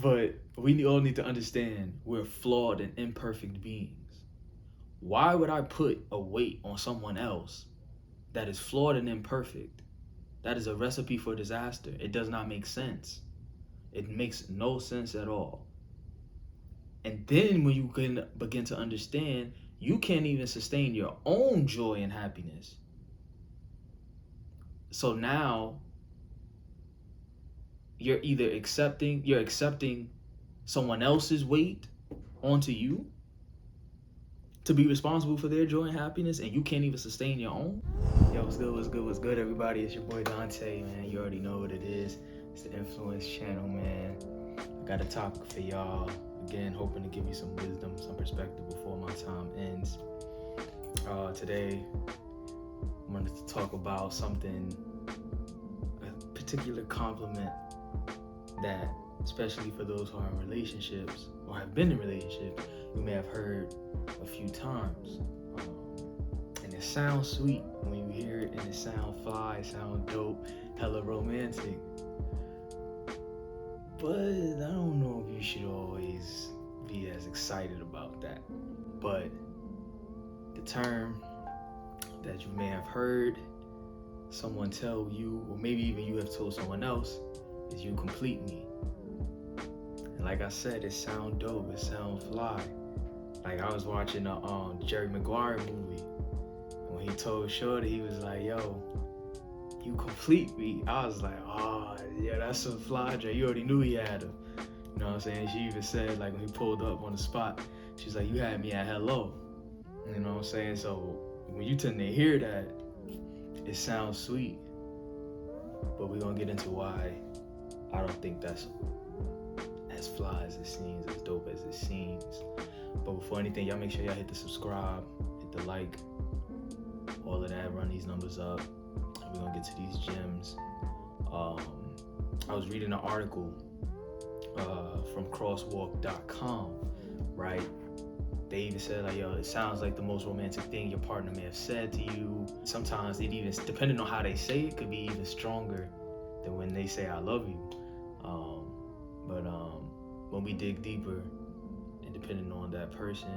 But we all need to understand we're flawed and imperfect beings. Why would I put a weight on someone else that is flawed and imperfect? That is a recipe for disaster. It does not make sense. It makes no sense at all. And then when you can begin to understand, you can't even sustain your own joy and happiness. So now you're accepting someone else's weight onto you to be responsible for their joy and happiness, and you can't even sustain your own. Yo, what's good, everybody? It's your boy Dante, man. You already know what it is. It's the Influence Channel, man. I got a topic for y'all. Again, hoping to give you some wisdom, some perspective before my time ends. Today, I wanted to talk about something, a particular compliment that, especially for those who are in relationships or have been in relationships, you may have heard a few times. And it sounds sweet when you hear it, and it sounds fly, it sounds dope, hella romantic. But I don't know if you should always be as excited about that. But the term that you may have heard someone tell you, or maybe even you have told someone else, is "you complete me." And like I said, it sound dope, it sound fly. Like I was watching a Jerry-Maguire movie, and when he told Shorty, he was like, "Yo, you complete me." I was like, "Oh, yeah, that's some fly Jay. You already knew he had her." You know what I'm saying? She even said, like, when he pulled up on the spot, she's like, "You had me at hello." You know what I'm saying? So when you tend to hear that, it sounds sweet. But we're gonna get into why I don't think that's as fly as it seems, as dope as it seems. But before anything, y'all make sure y'all hit the subscribe, hit the like, all of that, run these numbers up. We're gonna get to these gems. I was reading an article from crosswalk.com, right? They even said, like, yo, it sounds like the most romantic thing your partner may have said to you. Sometimes it even, depending on how they say it, could be even stronger than when they say "I love you." But when we dig deeper, and depending on that person,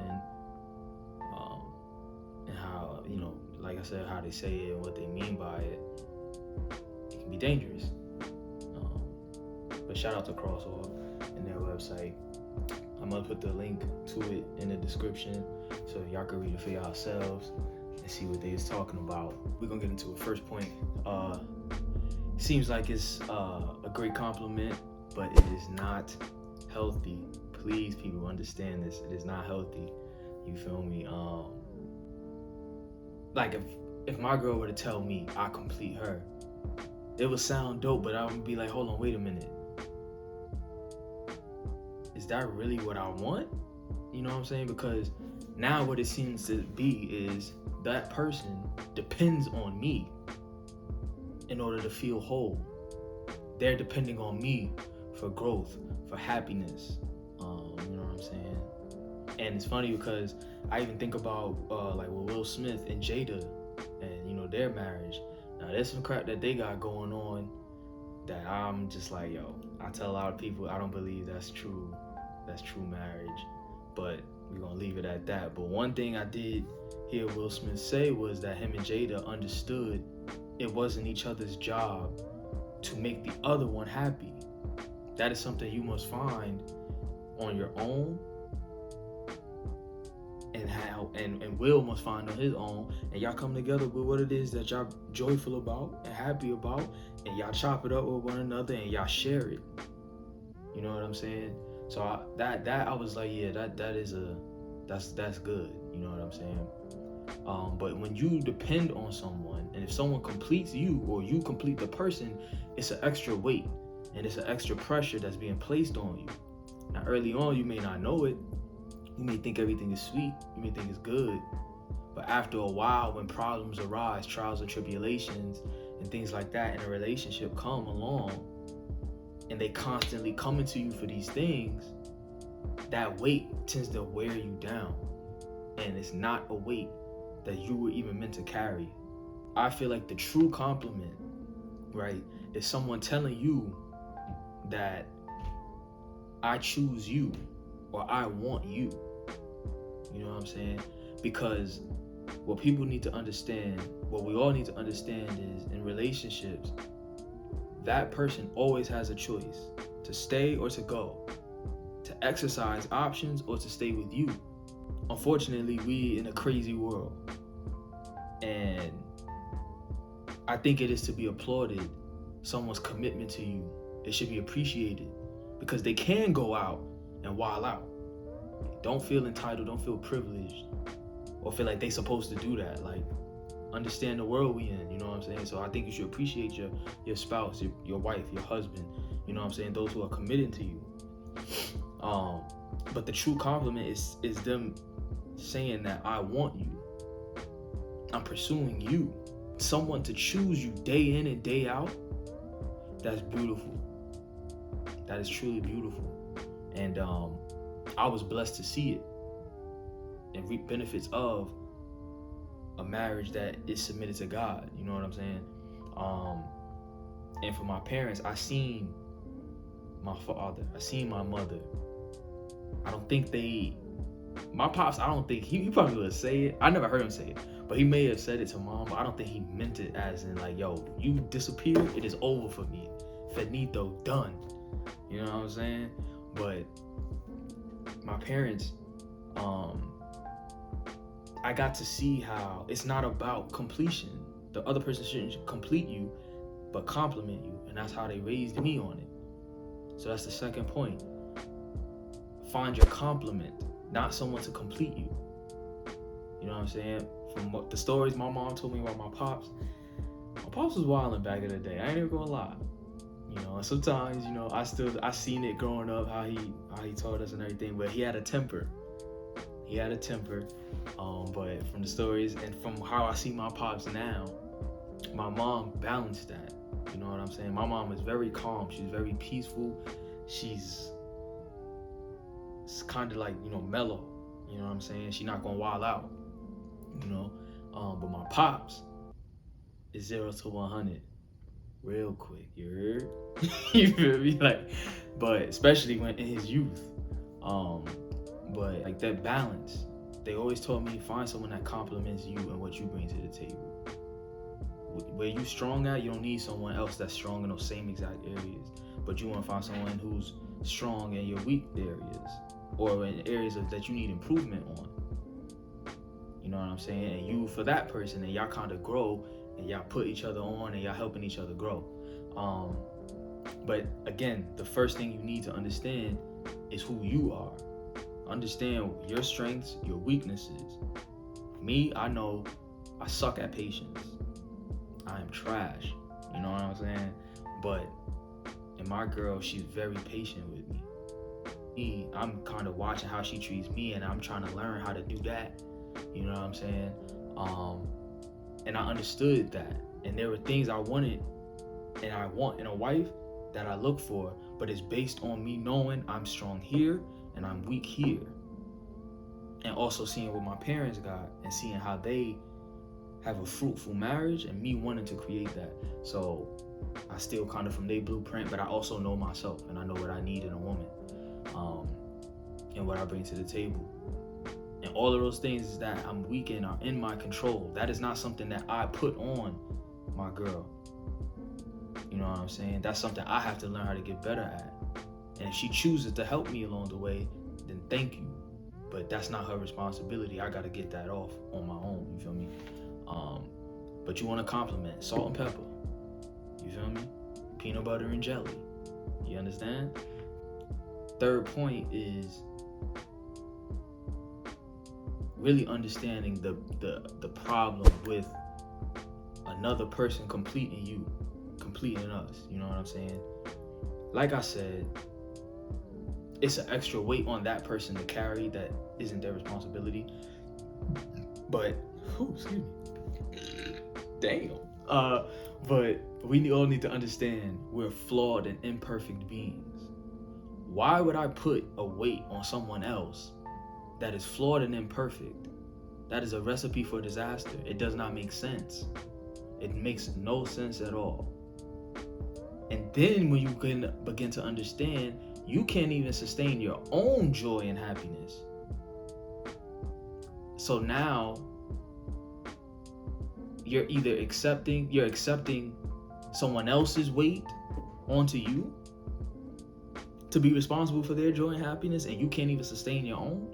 and how, you know, like I said, how they say it and what they mean by it, it can be dangerous. But shout out to Crosswalk and their website. I'm gonna put the link to it in the description so y'all can read it for yourselves and see what they is talking about. We're gonna get into it. First point. Seems like it's a great compliment, but it is not healthy. Please, people, understand this. It is not healthy. You feel me? Like if my girl were to tell me I complete her, it would sound dope, but I would be like, hold on, wait a minute. Is that really what I want? You know what I'm saying? Because now what it seems to be is that person depends on me in order to feel whole. They're depending on me for growth, for happiness. You know what I'm saying? And it's funny because I even think about like with Will Smith and Jada and, you know, their marriage. Now there's some crap that they got going on that I'm just like, yo, I tell a lot of people I don't believe that's true marriage, but we're gonna leave it at that. But one thing I did hear Will Smith say was that him and Jada understood it wasn't each other's job to make the other one happy. That is something you must find on your own, and Will must find on his own, and y'all come together with what it is that y'all joyful about and happy about, and y'all chop it up with one another and y'all share it. You know what I'm saying? So I was like, yeah, that's good. You know what I'm saying? But when you depend on someone, and if someone completes you or you complete the person, it's an extra weight and it's an extra pressure that's being placed on you. Now, early on, you may not know it. You may think everything is sweet. You may think it's good. But after a while, when problems arise, trials and tribulations and things like that in a relationship come along, and they constantly coming to you for these things, that weight tends to wear you down. And it's not a weight that you were even meant to carry. I feel like the true compliment, right, is someone telling you that I choose you, or I want you. You know what I'm saying? Because what people need to understand, what we all need to understand is, in relationships, that person always has a choice to stay or to go, to exercise options or to stay with you. Unfortunately, we in a crazy world, and I think it is to be applauded, someone's commitment to you. It should be appreciated, because they can go out and wild out. Don't feel entitled, don't feel privileged, or feel like they supposed to do that. Like, understand the world we in, you know what I'm saying? So I think you should appreciate your spouse, your wife, your husband, you know what I'm saying, those who are committed to you. But the true compliment is them saying that I want you, I'm pursuing you. Someone to choose you day in and day out, that's beautiful. That is truly beautiful. And I was blessed to see it and reap benefits of a marriage that is submitted to God. You know what I'm saying? And for my parents, I seen my father, I seen my mother. I don't think my pops, I don't think, he probably would say it. I never heard him say it, but he may have said it to mom, but I don't think he meant it as in like, yo, you disappear, it is over for me. Finito, done. You know what I'm saying? But my parents, I got to see how it's not about completion. The other person shouldn't complete you, but compliment you. And that's how they raised me on it. So that's the second point. Find your complement, not someone to complete you. You know what I'm saying? From what the stories my mom told me about my pops was wilding back in the day. I ain't even gonna lie. You know, and sometimes, you know, I seen it growing up, how he taught us and everything, but he had a temper. But from the stories and from how I see my pops now, my mom balanced that. You know what I'm saying? My mom is very calm. She's very peaceful. She's kind of like, you know, mellow. You know what I'm saying? She's not gonna wild out. You know, but my pops is 0 to 100 real quick. You heard? You feel me? Like, but especially when in his youth. But like that balance, they always told me, find someone that compliments you and what you bring to the table. Where you strong at, you don't need someone else that's strong in those same exact areas. But you want to find someone who's strong in your weak areas, or in areas that you need improvement on. You know what I'm saying? And you for that person, and y'all kind of grow, and y'all put each other on, and y'all helping each other grow. But again, the first thing you need to understand is who you are. Understand your strengths, your weaknesses. Me, I know I suck at patience. I am trash. You know what I'm saying? But and my girl, she's very patient with me. I'm kind of watching how she treats me, and I'm trying to learn how to do that. You know what I'm saying? And I understood that. And there were things I wanted and I want in a wife that I look for, but it's based on me knowing I'm strong here and I'm weak here. And also seeing what my parents got and seeing how they have a fruitful marriage and me wanting to create that. So I steal kind of from their blueprint, but I also know myself and I know what I need in a woman, and what I bring to the table. And all of those things that I'm weak in are in my control. That is not something that I put on my girl. You know what I'm saying? That's something I have to learn how to get better at. And if she chooses to help me along the way, then thank you. But that's not her responsibility. I got to get that off on my own. You feel me? But you want to compliment salt and pepper. You feel me? Peanut butter and jelly. You understand? Third point is really understanding the problem with another person completing you, completing us. You know what I'm saying? Like I said, it's an extra weight on that person to carry that isn't their responsibility. But, excuse me. Damn. But we all need to understand we're flawed and imperfect beings. Why would I put a weight on someone else that is flawed and imperfect? That is a recipe for disaster. It does not make sense. It makes no sense at all. And then when you can begin to understand, you can't even sustain your own joy and happiness. So now you're either accepting someone else's weight onto you to be responsible for their joy and happiness, and you can't even sustain your own.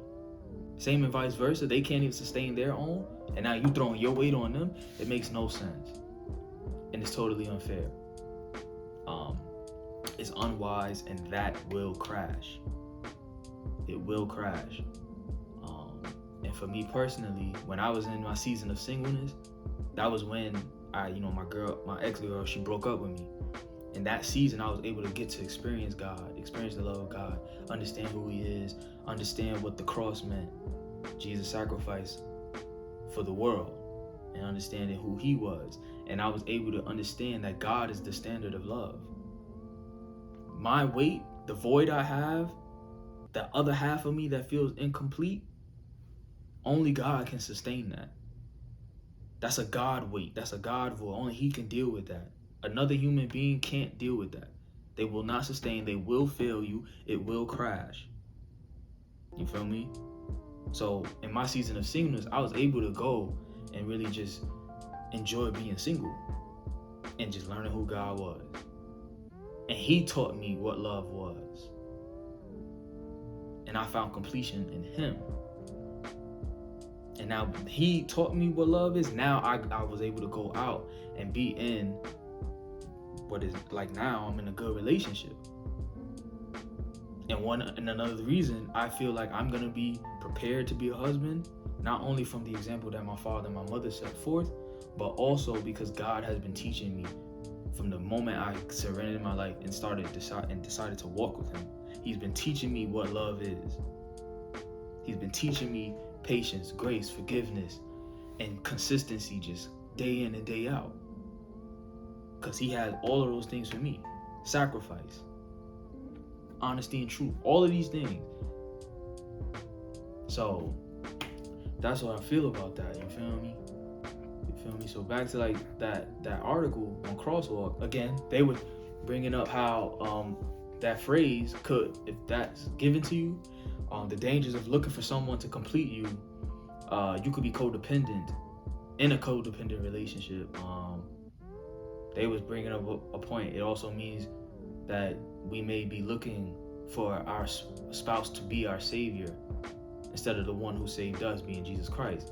Same and vice versa. They can't even sustain their own, and now you throwing your weight on them. It makes no sense, and it's totally unfair. It's unwise, and that will crash. It will crash. And for me personally, when I was in my season of singleness, that was when my ex-girl, she broke up with me. In that season, I was able to get to experience God, experience the love of God, understand who He is, understand what the cross meant, Jesus' sacrifice for the world, and understanding who He was. And I was able to understand that God is the standard of love. My weight, the void I have, that other half of me that feels incomplete, only God can sustain that. That's a God weight. That's a God void. Only He can deal with that. Another human being can't deal with that. They will not sustain. They will fail you. It will crash. You feel me? So in my season of singleness, I was able to go and really just enjoy being single and just learning who God was. And He taught me what love was. And I found completion in Him. And now He taught me what love is. Now I was able to go out and be in what is like now I'm in a good relationship. And another reason I feel like I'm gonna be prepared to be a husband, not only from the example that my father and my mother set forth, but also because God has been teaching me from the moment I surrendered my life and decided to walk with Him. He's been teaching me what love is. He's been teaching me patience, grace, forgiveness, and consistency, just day in and day out. Because He has all of those things for me. Sacrifice, honesty and truth, all of these things. So that's what I feel about that. You feel me? So back to like that article on Crosswalk, again, they were bringing up how that phrase could, if that's given to you, the dangers of looking for someone to complete you. You could be codependent in a codependent relationship. They was bringing up a point. It also means that we may be looking for our spouse to be our savior instead of the one who saved us, being Jesus Christ.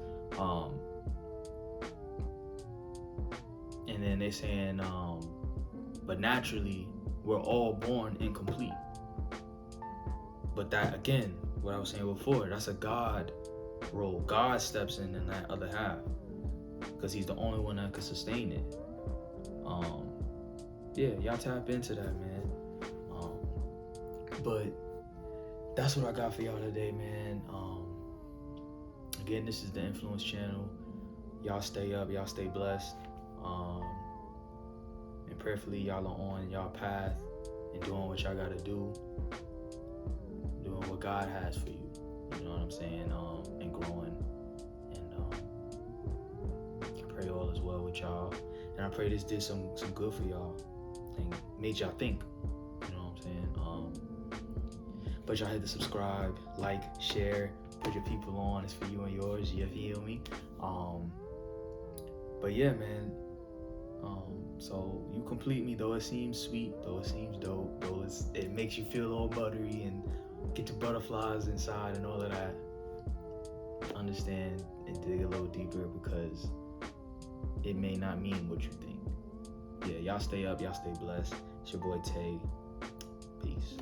And then they're saying, but naturally, we're all born incomplete. But that, again, what I was saying before, that's a God role. God steps in that other half because He's the only one that can sustain it. Yeah, y'all tap into that, man. But that's what I got for y'all today, man. Again, this is the Influence Channel. Y'all stay up, y'all stay blessed. And prayerfully, y'all are on y'all path and doing what y'all gotta do, doing what God has for you. You know what I'm saying? And growing. And I pray all is well with y'all. And I pray this did some good for y'all and made y'all think. You know what I'm saying? But y'all hit the subscribe, like, share, put your people on. It's for you and yours. You feel me? But yeah, man. So you complete me, though it seems sweet, though it seems dope, though it makes you feel all buttery and get the butterflies inside and all of that. Understand and dig a little deeper, because it may not mean what you think. Yeah, y'all stay up, y'all stay blessed. It's your boy Tay. Peace.